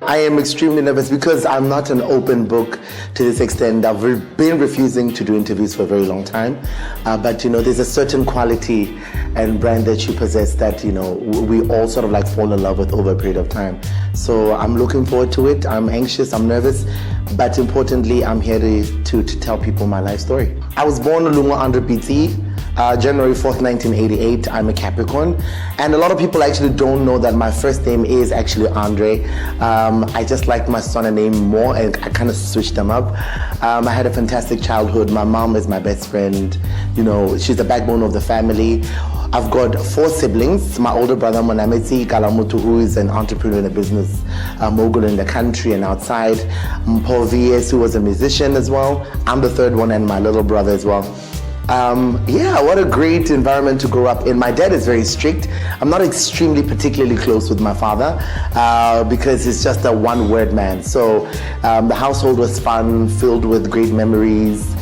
I am extremely nervous because I'm not an open book to this extent. I've been refusing to do interviews for a very long time. But, there's a certain quality and brand that you possess that, we all sort of like fall in love with over a period of time. So I'm looking forward to it. I'm anxious, I'm nervous, but importantly, I'm here to tell people my life story. I was born Loungo under Pitse. January 4th, 1988. I'm a Capricorn. And a lot of people actually don't know that my first name is actually Andre. I just liked my son name more and I kind of switched them up. I had a fantastic childhood. My mom is my best friend. She's the backbone of the family. I've got 4 siblings. My older brother, Monameti Kalamutu, who is an entrepreneur and a business mogul in the country and outside. Paul V.S., who was a musician as well. I'm the 3rd one and my little brother as well. What a great environment to grow up in. My dad is very strict. I'm not extremely particularly close with my father because he's just a one-word man. So the household was fun, filled with great memories.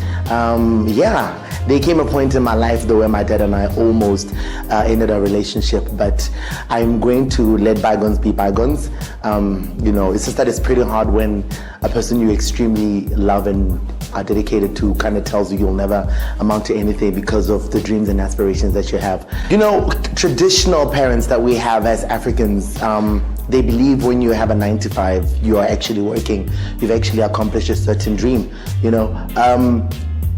There came a point in my life though where my dad and I almost ended our relationship, but I'm going to let bygones be bygones. It's just that it's pretty hard when a person you extremely love and are dedicated to kind of tells you you'll never amount to anything because of the dreams and aspirations that you have. Traditional parents that we have as Africans, they believe when you have a 9 to 5, you are actually working. You've actually accomplished a certain dream,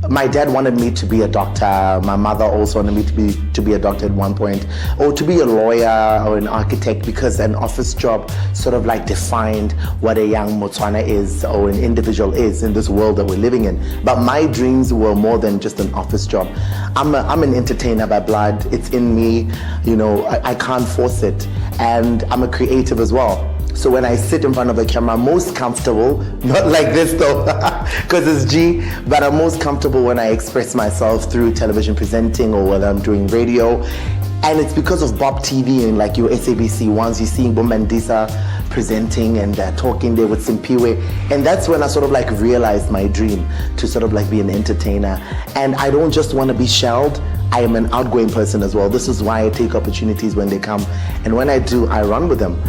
My dad wanted me to be a doctor. My mother also wanted me to be a doctor at one point, or to be a lawyer or an architect, because an office job sort of like defined what a young Motswana is or an individual is in this world that we're living in. But my dreams were more than just an office job. I'm an entertainer by blood. It's in me. I can't force it, and I'm a creative as well. So when I sit in front of a camera, I'm most comfortable, not like this though, because it's G, but I'm most comfortable when I express myself through television presenting or whether I'm doing radio. And it's because of Bob TV and like your SABC ones, you're seeing Bomandisa presenting and talking there with Simpiwe. And that's when I sort of like realized my dream to sort of like be an entertainer. And I don't just want to be shelled. I am an outgoing person as well. This is why I take opportunities when they come. And when I do, I run with them.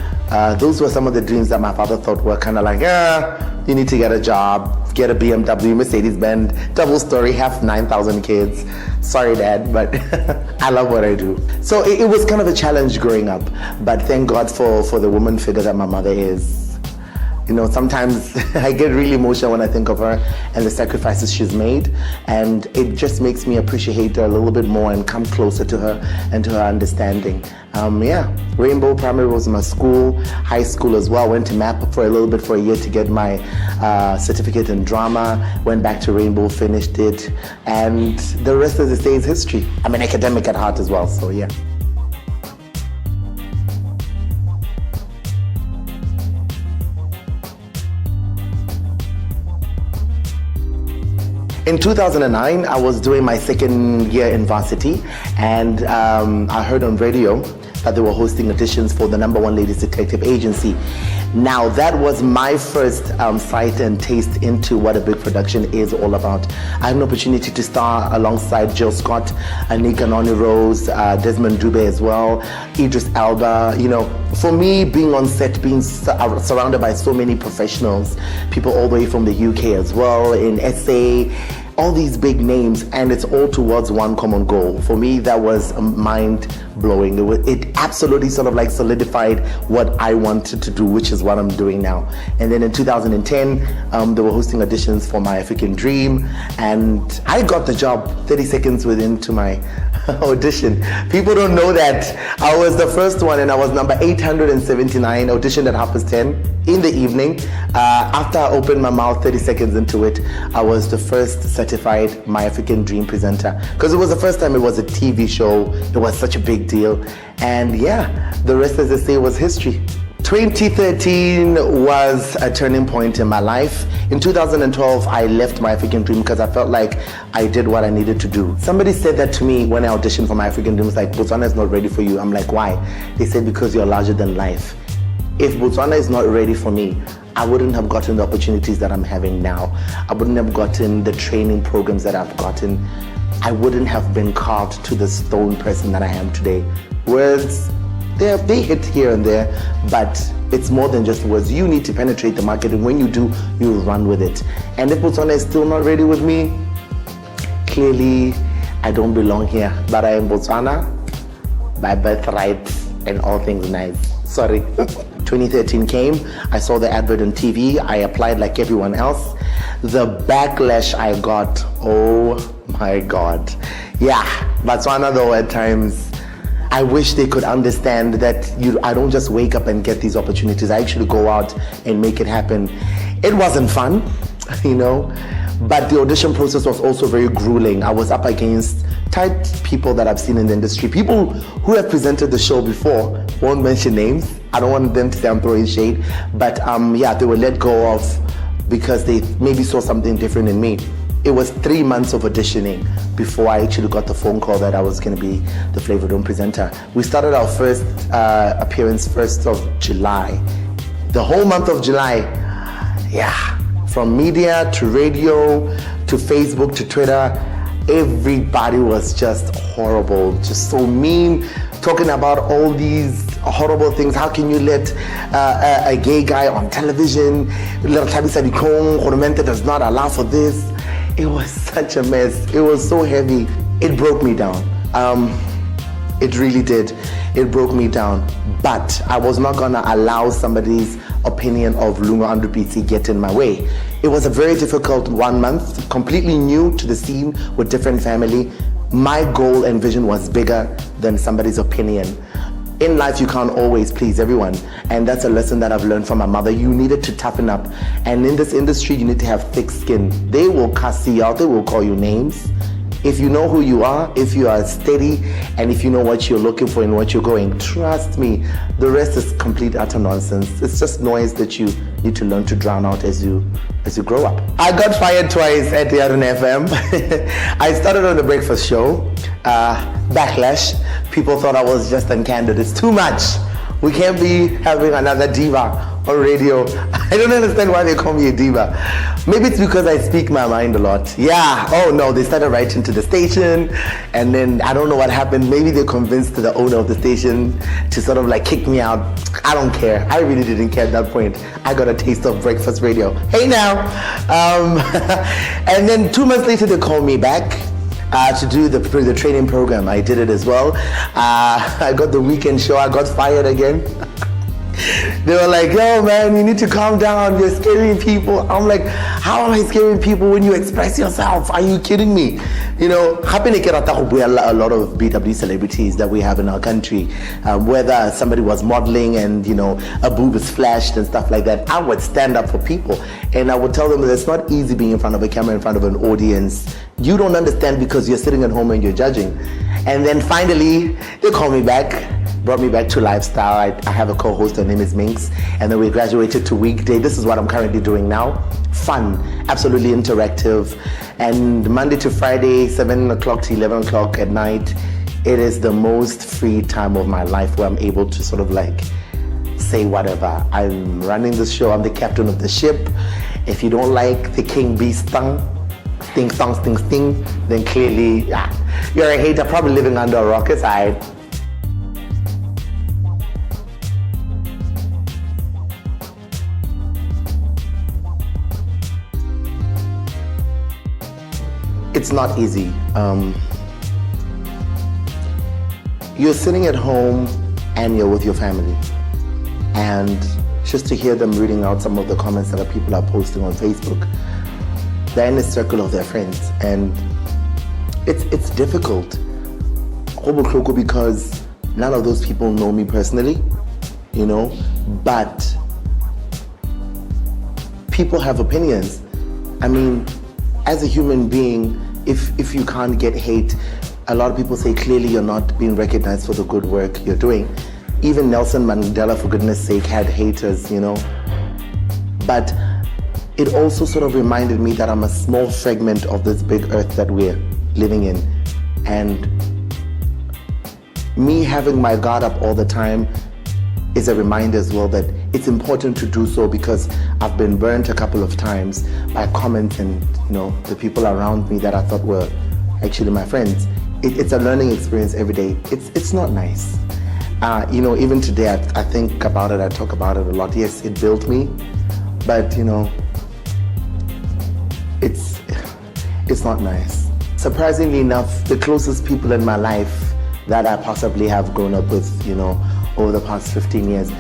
Those were some of the dreams that my father thought were kind of like, you need to get a job, get a BMW, Mercedes-Benz, double story, have 9,000 kids. Sorry, Dad, but I love what I do. So it was kind of a challenge growing up, but thank God for the woman figure that my mother is. Sometimes I get really emotional when I think of her and the sacrifices she's made, and it just makes me appreciate her a little bit more and come closer to her and to her understanding. Rainbow Primary was my school, high school as well. Went to MAP for a year to get my certificate in drama, went back to Rainbow, finished it, and the rest of the day is history. I'm an academic at heart as well, so yeah. In 2009, I was doing my 2nd year in varsity, and I heard on radio that they were hosting auditions for the #1 Ladies Detective Agency. Now, that was my first sight and taste into what a big production is all about. I had an opportunity to star alongside Jill Scott, Anika Noni-Rose, Desmond Dube as well, Idris Elba. For me, being on set, being surrounded by so many professionals, people all the way from the UK as well, in SA, all these big names, and it's all towards one common goal. For me, that was mind-blowing. It absolutely sort of like solidified what I wanted to do, which is what I'm doing now. And then in 2010, they were hosting auditions for My African Dream, and I got the job 30 seconds into my audition. People don't know that I was the first one, and I was number 879, auditioned at 10:30 in the evening. After I opened my mouth 30 seconds into it, I was the first certified My African Dream presenter, because it was the first time it was a TV show. It was such a big deal, and the rest, as I say, was history. 2013 was a turning point in my life. In 2012, I left My African Dream because I felt like I did what I needed to do. Somebody said that to me when I auditioned for My African Dream. It's like, Botswana is not ready for you. I'm like, why? They said, because you're larger than life. If Botswana is not ready for me, I wouldn't have gotten the opportunities that I'm having now. I wouldn't have gotten the training programs that I've gotten. I wouldn't have been carved to the stone person that I am today. Words they hit here and there, but it's more than just words. You need to penetrate the market, and when you do, you run with it. And if Botswana is still not ready with me, clearly I don't belong here. But I am Botswana by birthright and all things nice. Sorry. 2013 came, I saw the advert on TV, I applied like everyone else. The backlash I got, oh my God. Yeah, Botswana though at times, I wish they could understand that I don't just wake up and get these opportunities. I actually go out and make it happen. It wasn't fun, you know, but the audition process was also very grueling. I was up against tight people that I've seen in the industry, people who have presented the show before, won't mention names. I don't want them to say I'm throwing shade, but yeah, they were let go of because they maybe saw something different in me. It was 3 months of auditioning before I actually got the phone call that I was going to be the Flavor Dome presenter. We started our first appearance 1st of July. The whole month of July, yeah, from media to radio to Facebook to Twitter, everybody was just horrible, just so mean, talking about all these horrible things. How can you let a gay guy on television? Does not allow for this. It was such a mess. It was so heavy. It broke me down. It really did. It broke me down. But I was not gonna allow somebody's opinion of Loungo and Pitse get in my way. It was a very difficult 1 month, completely new to the scene with different family. My goal and vision was bigger than somebody's opinion. In life, you can't always please everyone. And that's a lesson that I've learned from my mother. You needed to toughen up. And in this industry, you need to have thick skin. They will cuss you out. They will call you names. If you know who you are, if you are steady, and if you know what you're looking for and what you're going, trust me, the rest is complete utter nonsense. It's just noise that you need to learn to drown out as you grow up. I got fired twice at the FM. I started on the breakfast show. Backlash. People thought I was just uncandid. It's too much. We can't be having another diva on radio. I don't understand why they call me a diva. Maybe it's because I speak my mind a lot. Yeah, oh no, they started writing to the station, and then I don't know what happened. Maybe they convinced the owner of the station to sort of like kick me out. I don't care. I really didn't care at that point. I got a taste of breakfast radio. Hey now. And then 2 months later, they called me back to do the training program. I did it as well. I got the weekend show. I got fired again. They were like, yo man, you need to calm down, you're scaring people. I'm like, how am I scaring people when you express yourself? Are you kidding me? You know, a lot of BW celebrities that we have in our country, whether somebody was modeling and, you know, a boob is flashed and stuff like that, I would stand up for people and I would tell them that it's not easy being in front of a camera, in front of an audience. You don't understand because you're sitting at home and you're judging. And then finally, they call me back. Brought me back to lifestyle. I have a co-host, her name is Minx, and then we graduated to weekday. This is what I'm currently doing now. Fun, absolutely interactive, and Monday to Friday, 7 o'clock to 11 o'clock at night, it is the most free time of my life where I'm able to sort of like say whatever. I'm running the show, I'm the captain of the ship. If you don't like the king bee sting, then clearly, yeah, you're a hater, probably living under a rock. It's alright. It's not easy. You're sitting at home and you're with your family, and just to hear them reading out some of the comments that people are posting on Facebook, they're in a circle of their friends, and it's difficult because none of those people know me personally, you know, but people have opinions. I mean, as a human being, if you can't get hate, a lot of people say clearly you're not being recognized for the good work you're doing. Even Nelson Mandela, for goodness sake, had haters, you know. But it also sort of reminded me that I'm a small fragment of this big earth that we're living in. And me having my guard up all the time is a reminder as well that it's important to do so, because I've been burnt a couple of times by comments and, you know, the people around me that I thought were actually my friends. It's a learning experience every day. It's not nice. Even today, I think about it, I talk about it a lot. Yes, it built me, but it's not nice. Surprisingly enough, the closest people in my life that I possibly have grown up with, over the past 15 years,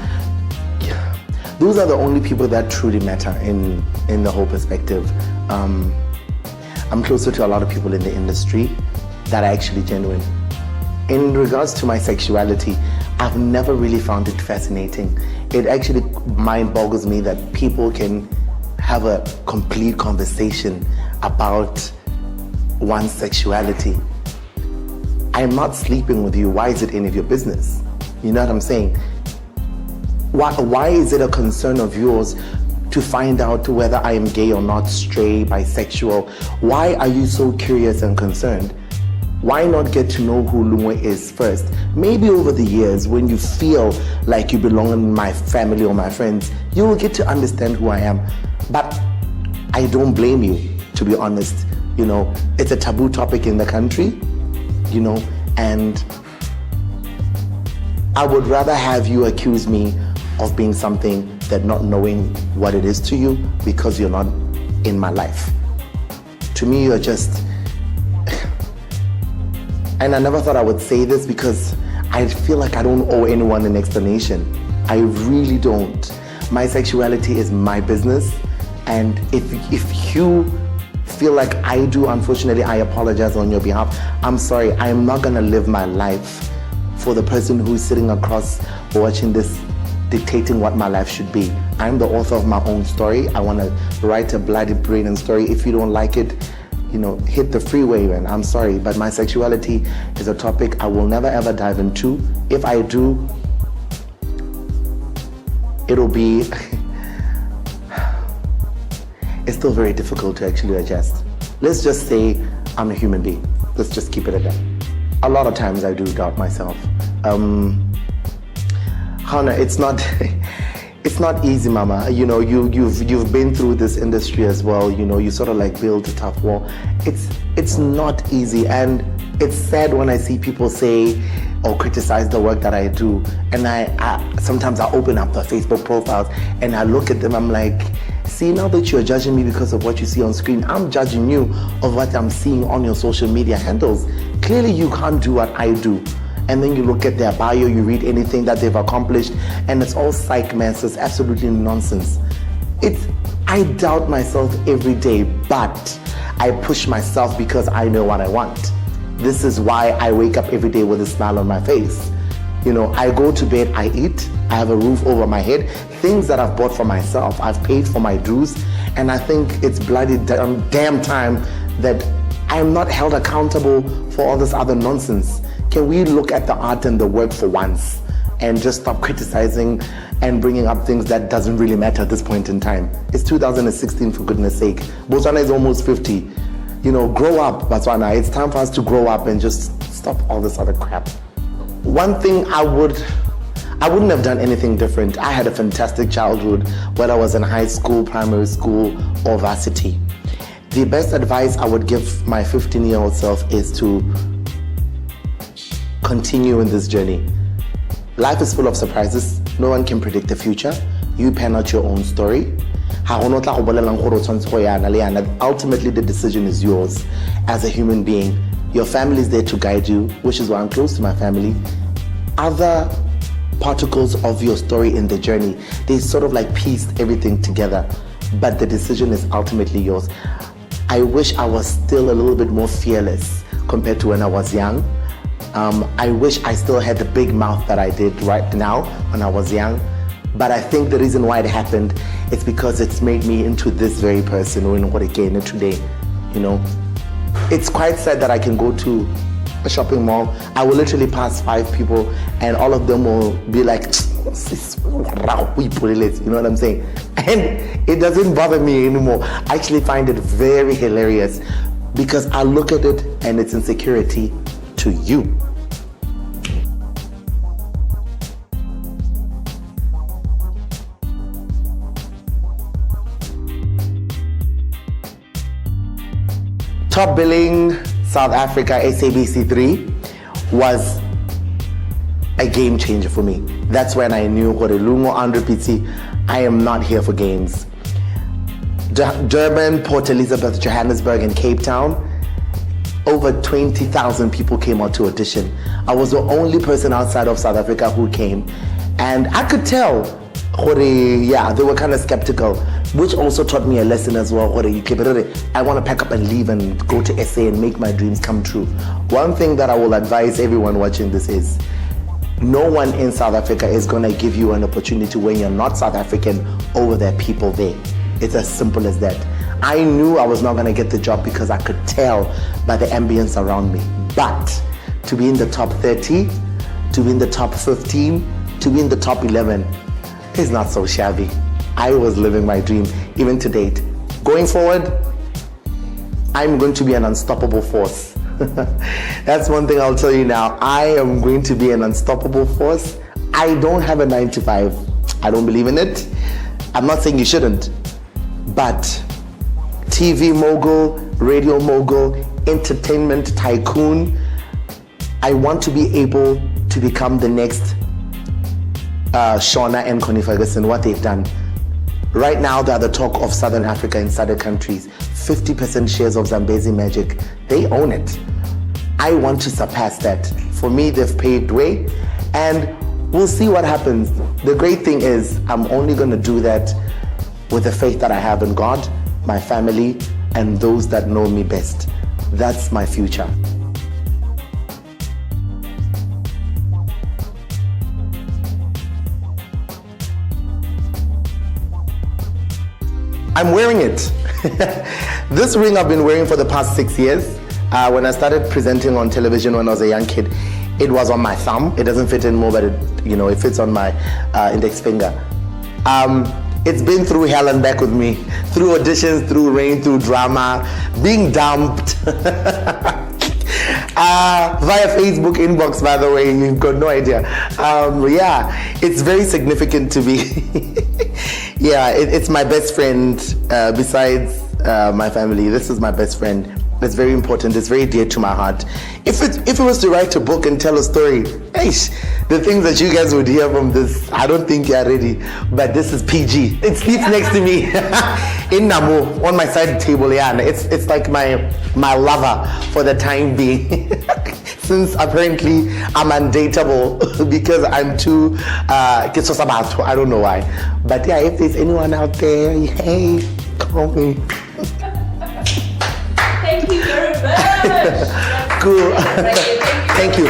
those are the only people that truly matter in the whole perspective. I'm closer to a lot of people in the industry that are actually genuine. In regards to my sexuality, I've never really found it fascinating. It actually mind boggles me that people can have a complete conversation about one's sexuality. I'm not sleeping with you. Why is it any of your business? You know what I'm saying? Why is it a concern of yours to find out whether I am gay or not, straight, bisexual? Why are you so curious and concerned? Why not get to know who Loungo is first? Maybe over the years, when you feel like you belong in my family or my friends, you will get to understand who I am. But I don't blame you, to be honest. It's a taboo topic in the country, and I would rather have you accuse me of being something than not knowing what it is to you because you're not in my life. To me, you're just... And I never thought I would say this because I feel like I don't owe anyone an explanation. I really don't. My sexuality is my business, and if you feel like I do, unfortunately, I apologize on your behalf. I'm sorry. I am not gonna live my life for the person who's sitting across watching this dictating what my life should be. I'm the author of my own story. I want to write a bloody brilliant story. If you don't like it, hit the freeway, man. I'm sorry, but my sexuality is a topic I will never ever dive into. If I do, it'll be it's still very difficult to actually adjust. Let's just say I'm a human being. Let's just keep it at that. A lot of times I do doubt myself. Hannah, it's not easy, mama. You've been through this industry as well. You sort of like build a tough wall. It's not easy, and it's sad when I see people say or criticize the work that I do. And I sometimes I open up the Facebook profiles and I look at them. I'm like, see, now that you're judging me because of what you see on screen, I'm judging you of what I'm seeing on your social media handles. Clearly, you can't do what I do. And then you look at their bio, you read anything that they've accomplished, and it's all psych mess. It's absolutely nonsense. I doubt myself every day, but I push myself because I know what I want. This is why I wake up every day with a smile on my face. I go to bed, I eat, I have a roof over my head, things that I've bought for myself, I've paid for my dues, and I think it's bloody damn time that I'm not held accountable for all this other nonsense. Can we look at the art and the work for once and just stop criticizing and bringing up things that doesn't really matter at this point in time? It's 2016, for goodness sake. Botswana is almost 50. Grow up, Botswana. It's time for us to grow up and just stop all this other crap. One thing I wouldn't have done anything different. I had a fantastic childhood, whether I was in high school, primary school, or varsity. The best advice I would give my 15-year-old self is to continue in this journey. Life is full of surprises. No one can predict the future. You pen out your own story. Ultimately, the decision is yours as a human being. Your family is there to guide you, which is why I'm close to my family. Other particles of your story in the journey, they sort of like pieced everything together, but the decision is ultimately yours. I wish I was still a little bit more fearless compared to when I was young. I wish I still had the big mouth that I did right now when I was young. But I think the reason why it happened is because it's made me into this very person who what again today. It's quite sad that I can go to a shopping mall. I will literally pass 5 people and all of them will be like, you know what I'm saying? And it doesn't bother me anymore. I actually find it very hilarious because I look at it and it's insecurity to you. Top billing South Africa SABC3 was a game changer for me. That's when I knew Loungo under Pitse, I am not here for games. Durban, Port Elizabeth, Johannesburg, and Cape Town, over 20,000 people came out to audition. I was the only person outside of South Africa who came, and I could tell, they were kind of skeptical, which also taught me a lesson as well. I want to pack up and leave and go to SA and make my dreams come true. One thing that I will advise everyone watching this is, no one in South Africa is going to give you an opportunity when you're not South African over their people there. It's as simple as that. I knew I was not going to get the job because I could tell by the ambience around me. But to be in the top 30, to be in the top 15, to be in the top 11 is not so shabby. I was living my dream, even to date. Going forward, I'm going to be an unstoppable force. That's one thing I'll tell you now. I am going to be an unstoppable force. I don't have a 9 to 5. I don't believe in it. I'm not saying you shouldn't. But TV mogul, radio mogul, entertainment tycoon, I want to be able to become the next Shauna and Connie Ferguson, what they've done. Right now, they're the talk of Southern Africa and Southern countries. 50% shares of Zambezi Magic, they own it. I want to surpass that. For me, they've paved way, and we'll see what happens. The great thing is, I'm only going to do that with the faith that I have in God, my family, and those that know me best. That's my future. I'm wearing it. This ring I've been wearing for the past 6 years. When I started presenting on television when I was a young kid, it was on my thumb. It doesn't fit anymore, but it fits on my index finger. It's been through hell and back with me, through auditions, through rain, through drama, being dumped. Via Facebook inbox, by the way, you've got no idea. It's very significant to me. It's my best friend, besides my family. This is my best friend. It's very important. It's very dear to my heart. If it was to write a book and tell a story, the things that you guys would hear from this, I don't think you're ready. But this is PG. It sleeps next to me in Namu on my side table. It's like my lover for the time being. Since apparently I'm undateable because I'm too I don't know why. But if there's anyone out there, hey, call me. Thank you very much. Cool. Thank you.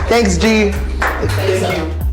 Thanks, G. Thank you.